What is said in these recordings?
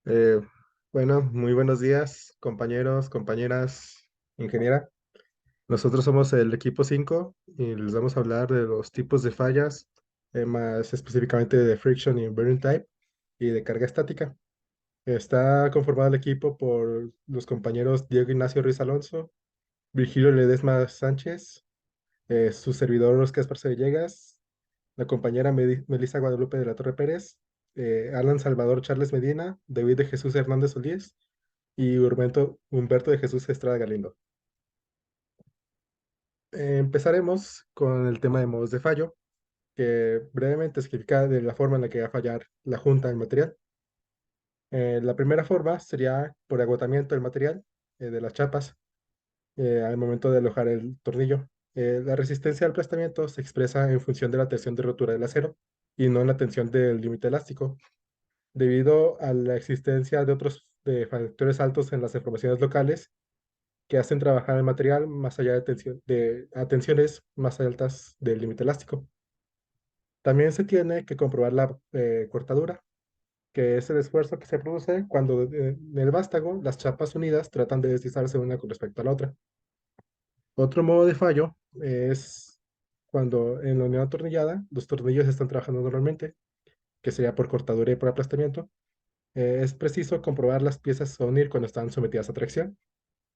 Eh, bueno, muy buenos días, compañeros, compañeras, ingeniera. Nosotros somos el equipo 5 y les vamos a hablar de los tipos de fallas, más específicamente de friction y burn type y de carga estática. Está conformado el equipo por los compañeros Diego Ignacio Ruiz Alonso, Virgilio Ledesma Sánchez, su servidor Oscar Esparza Villegas, la compañera Melissa Guadalupe de la Torre Pérez, Alan Salvador Charles Medina, David de Jesús Hernández Solís y Humberto de Jesús Estrada Galindo. Empezaremos con el tema de modos de fallo, que brevemente explica de la forma en la que va a fallar la junta del material. La primera forma sería por agotamiento del material de las chapas al momento de alojar el tornillo. La resistencia al aplastamiento se expresa en función de la tensión de rotura del acero y no en la tensión del límite elástico, debido a la existencia de otros factores altos en las deformaciones locales que hacen trabajar el material más allá a tensiones más altas del límite elástico. También se tiene que comprobar la cortadura, que es el esfuerzo que se produce cuando en el vástago las chapas unidas tratan de deslizarse una con respecto a la otra. Otro modo de fallo es cuando en la unión atornillada los tornillos están trabajando normalmente, que sería por cortadura y por aplastamiento. Es preciso comprobar las piezas a unir cuando están sometidas a tracción,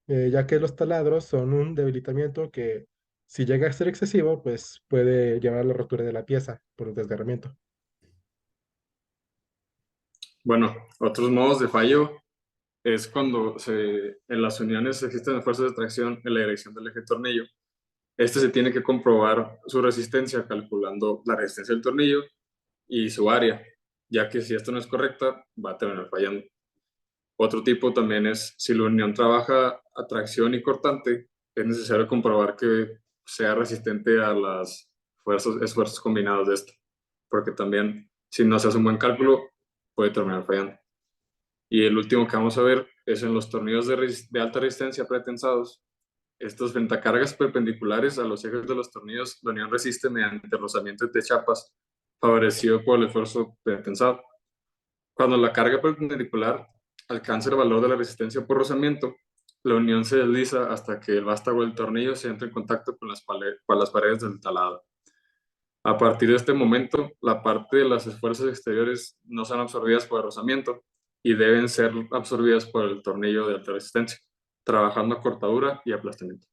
ya que los taladros son un debilitamiento que, si llega a ser excesivo, pues puede llevar a la rotura de la pieza por un desgarramiento. Bueno, otros modos de fallo es cuando en las uniones existen esfuerzos de tracción en la dirección del eje tornillo. Este se tiene que comprobar su resistencia calculando la resistencia del tornillo y su área, ya que si esto no es correcta, va a terminar fallando. Otro tipo también es si la unión trabaja a tracción y cortante, es necesario comprobar que sea resistente a las esfuerzos combinados de esto, porque también si no se hace un buen cálculo, puede terminar fallando. Y el último que vamos a ver es en los tornillos de alta resistencia pretensados. Estos frente a cargas perpendiculares a los ejes de los tornillos, la unión resiste mediante rozamiento de chapas, favorecido por el esfuerzo pretensado. Cuando la carga perpendicular alcanza el valor de la resistencia por rozamiento, la unión se desliza hasta que el vástago del tornillo se entra en contacto con las paredes del talado. A partir de este momento, la parte de las fuerzas exteriores no son absorbidas por el rozamiento y deben ser absorbidas por el tornillo de alta resistencia, trabajando a cortadura y aplastamiento.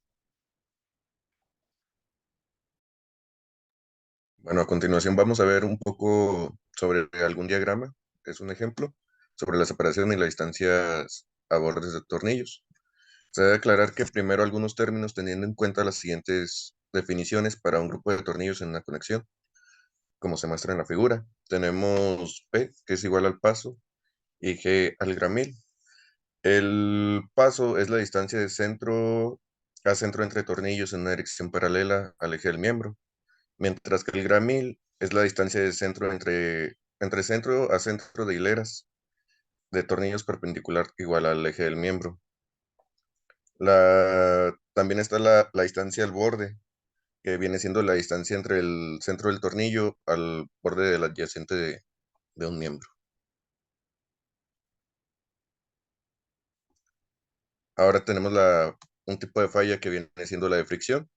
Bueno, a continuación vamos a ver un poco sobre algún diagrama, es un ejemplo, sobre la separación y las distancias a bordes de tornillos. Se debe aclarar que primero algunos términos teniendo en cuenta las siguientes definiciones para un grupo de tornillos en una conexión, como se muestra en la figura. Tenemos P, que es igual al paso, y G al gramil. El paso es la distancia de centro a centro entre tornillos en una dirección paralela al eje del miembro, mientras que el gramil es la distancia de centro entre centro a centro de hileras de tornillos perpendicular igual al eje del miembro. También está la distancia al borde, que viene siendo la distancia entre el centro del tornillo al borde del adyacente de un miembro. Ahora tenemos un tipo de falla que viene siendo la de fricción.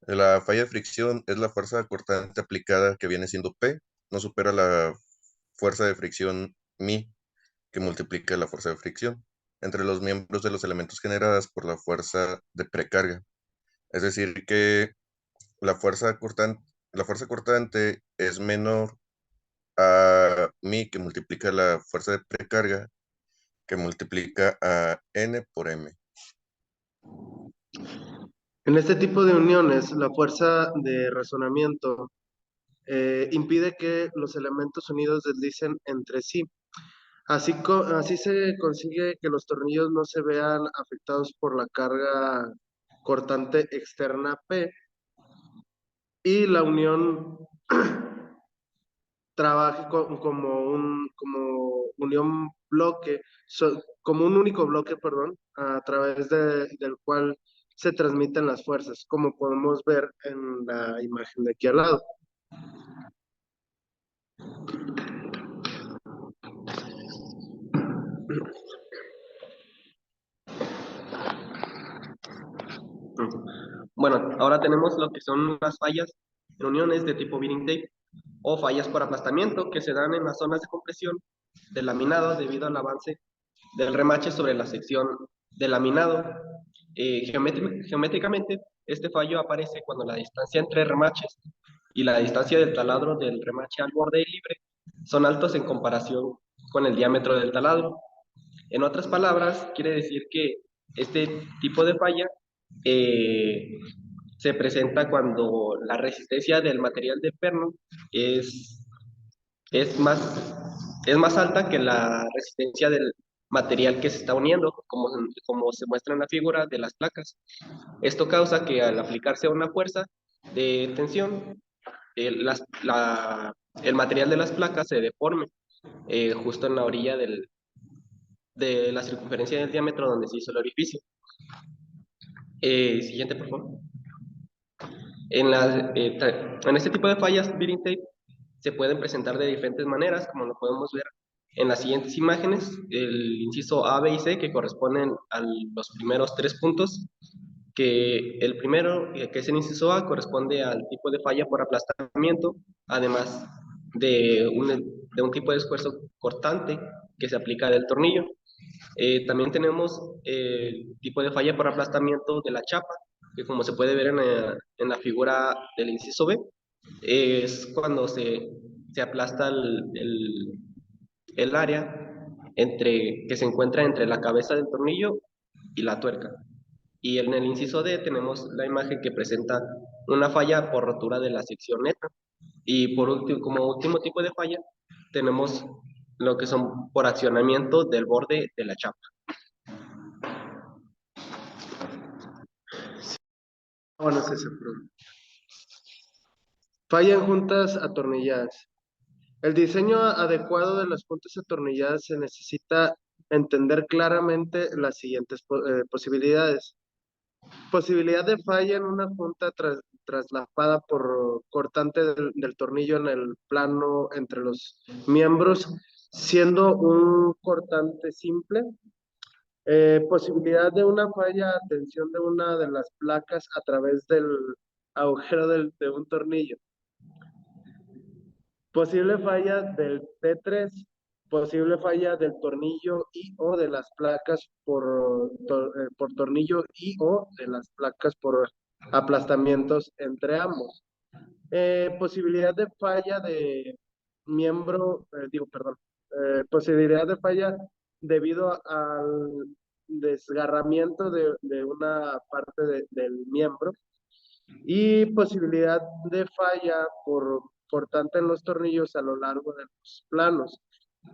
La falla de fricción es la fuerza cortante aplicada que viene siendo P, no supera la fuerza de fricción Mi, que multiplica la fuerza de fricción entre los miembros de los elementos generadas por la fuerza de precarga. Es decir, que la fuerza cortante es menor a mi, que multiplica la fuerza de precarga, que multiplica a N por M. En este tipo de uniones, la fuerza de razonamiento impide que los elementos unidos deslicen entre sí. Así se consigue que los tornillos no se vean afectados por la carga cortante externa P y la unión trabaje como unión bloque, como un único bloque, perdón, a través del cual se transmiten las fuerzas, como podemos ver en la imagen de aquí al lado. Bueno, ahora tenemos lo que son las fallas en uniones de tipo bearing tape o fallas por aplastamiento que se dan en las zonas de compresión del laminado debido al avance del remache sobre la sección del laminado. Geométricamente, este fallo aparece cuando la distancia entre remaches y la distancia del taladro del remache al borde libre son altos en comparación con el diámetro del taladro. En otras palabras, quiere decir que este tipo de falla eh, se presenta cuando la resistencia del material de perno es, es más, es más alta que la resistencia del material que se está uniendo, como se muestra en la figura de las placas. Esto causa que al aplicarse una fuerza de tensión, el material de las placas se deforme justo en la orilla de la circunferencia del diámetro donde se hizo el orificio. Siguiente, por favor. En este tipo de fallas, bearing tape se pueden presentar de diferentes maneras, como lo podemos ver en las siguientes imágenes. El inciso A, B y C, que corresponden a los primeros 3 puntos, que el primero, que es el inciso A, corresponde al tipo de falla por aplastamiento, además de un tipo de esfuerzo cortante que se aplica del tornillo. También tenemos el tipo de falla por aplastamiento de la chapa, que como se puede ver en la figura del inciso B, es cuando se aplasta el área que se encuentra entre la cabeza del tornillo y la tuerca. Y en el inciso D tenemos la imagen que presenta una falla por rotura de la sección neta. Y por último, como último tipo de falla, tenemos lo que son por accionamiento del borde de la chapa. Bueno, se falla en juntas atornilladas. El diseño adecuado de las juntas atornilladas se necesita entender claramente las siguientes posibilidades. Posibilidad de falla en una junta traslapada por cortante del tornillo en el plano entre los miembros, siendo un cortante simple. Posibilidad de una falla a tensión de una de las placas a través del agujero de un tornillo. Posible falla del T3, posible falla del tornillo y o de las placas por tornillo y o de las placas por aplastamientos entre ambos. Posibilidad de falla de miembro, posibilidad de falla debido al desgarramiento de una parte del miembro y posibilidad de falla por cortante en los tornillos a lo largo de los planos,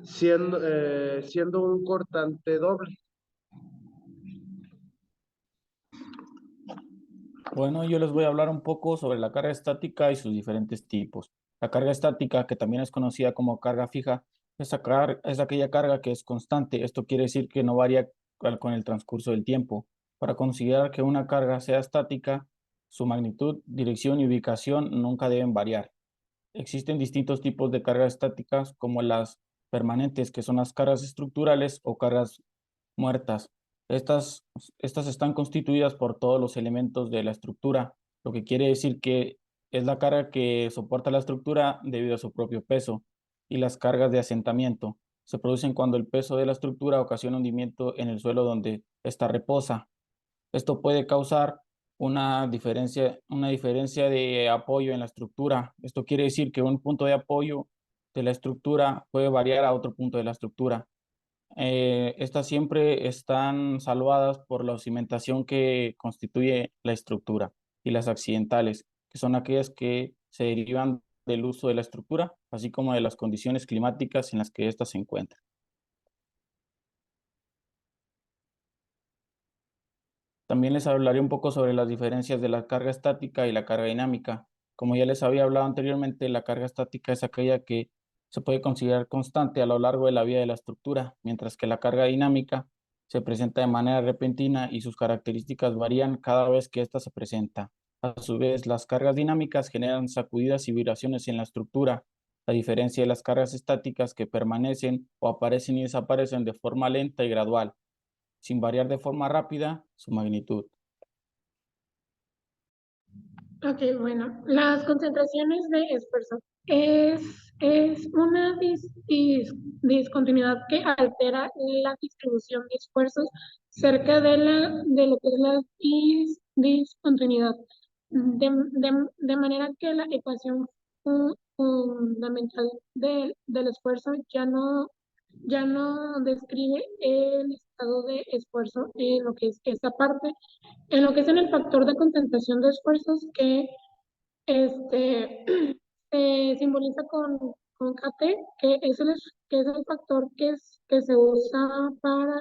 siendo un cortante doble. Bueno, yo les voy a hablar un poco sobre la carga estática y sus diferentes tipos. La carga estática, que también es conocida como carga fija, es aquella carga que es constante. Esto quiere decir que no varía con el transcurso del tiempo. Para considerar que una carga sea estática, su magnitud, dirección y ubicación nunca deben variar. Existen distintos tipos de cargas estáticas, como las permanentes, que son las cargas estructurales o cargas muertas. Estas, estas están constituidas por todos los elementos de la estructura, lo que quiere decir que es la carga que soporta la estructura debido a su propio peso. Y las cargas de asentamiento se producen cuando el peso de la estructura ocasiona hundimiento en el suelo donde ésta reposa. Esto puede causar una diferencia de apoyo en la estructura. Esto quiere decir que un punto de apoyo de la estructura puede variar a otro punto de la estructura. Estas siempre están salvadas por la cimentación que constituye la estructura y las accidentales, que son aquellas que se derivan del uso de la estructura, así como de las condiciones climáticas en las que ésta se encuentra. También les hablaré un poco sobre las diferencias de la carga estática y la carga dinámica. Como ya les había hablado anteriormente, la carga estática es aquella que se puede considerar constante a lo largo de la vida de la estructura, mientras que la carga dinámica se presenta de manera repentina y sus características varían cada vez que ésta se presenta. A su vez, las cargas dinámicas generan sacudidas y vibraciones en la estructura, a diferencia de las cargas estáticas que permanecen o aparecen y desaparecen de forma lenta y gradual, sin variar de forma rápida su magnitud. Ok, bueno, las concentraciones de esfuerzo es una discontinuidad que altera la distribución de esfuerzos cerca de lo que es la discontinuidad, de manera que la ecuación fundamental del esfuerzo ya no describe el estado de esfuerzo en lo que es esa parte, en lo que es en el factor de concentración de esfuerzos que este, se simboliza con KT, que es el factor que se usa para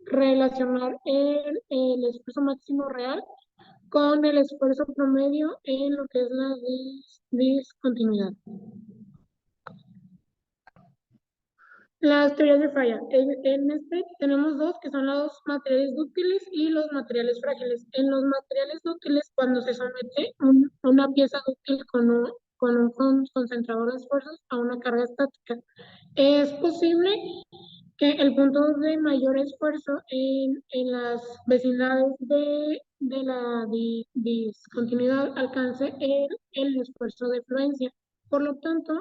relacionar el esfuerzo máximo real con el esfuerzo promedio en lo que es la discontinuidad. Las teorías de falla. En este tenemos dos, que son los materiales dúctiles y los materiales frágiles. En los materiales dúctiles, cuando se somete una pieza dúctil con un concentrador de esfuerzos a una carga estática, es posible que el punto de mayor esfuerzo en las vecindades de la discontinuidad alcance el esfuerzo de fluencia. Por lo tanto,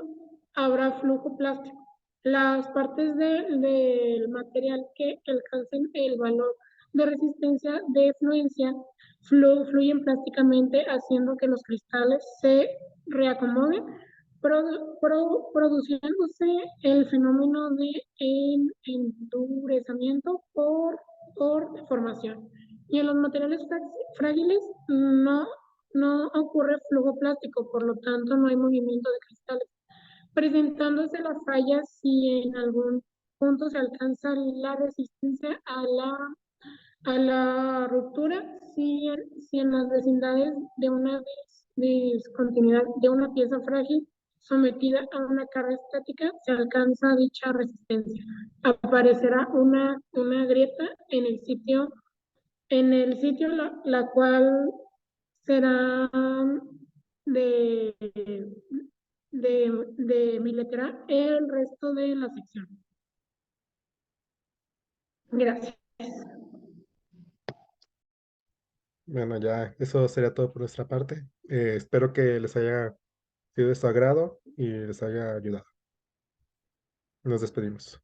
habrá flujo plástico. Las partes del material que alcancen el valor de resistencia de fluencia fluyen plásticamente, haciendo que los cristales se reacomoden, produciéndose el fenómeno de endurecimiento por deformación. Y en los materiales frágiles no ocurre flujo plástico, por lo tanto no hay movimiento de cristales, presentándose la falla si en algún punto se alcanza la resistencia a la ruptura, si en las vecindades de una discontinuidad de una pieza frágil sometida a una carga estática se alcanza dicha resistencia. Aparecerá una grieta en el sitio la cual será de, bilateral el resto de la sección. Gracias. Bueno, ya eso sería todo por nuestra parte. Espero que les haya sido de su agrado y les haya ayudado. Nos despedimos.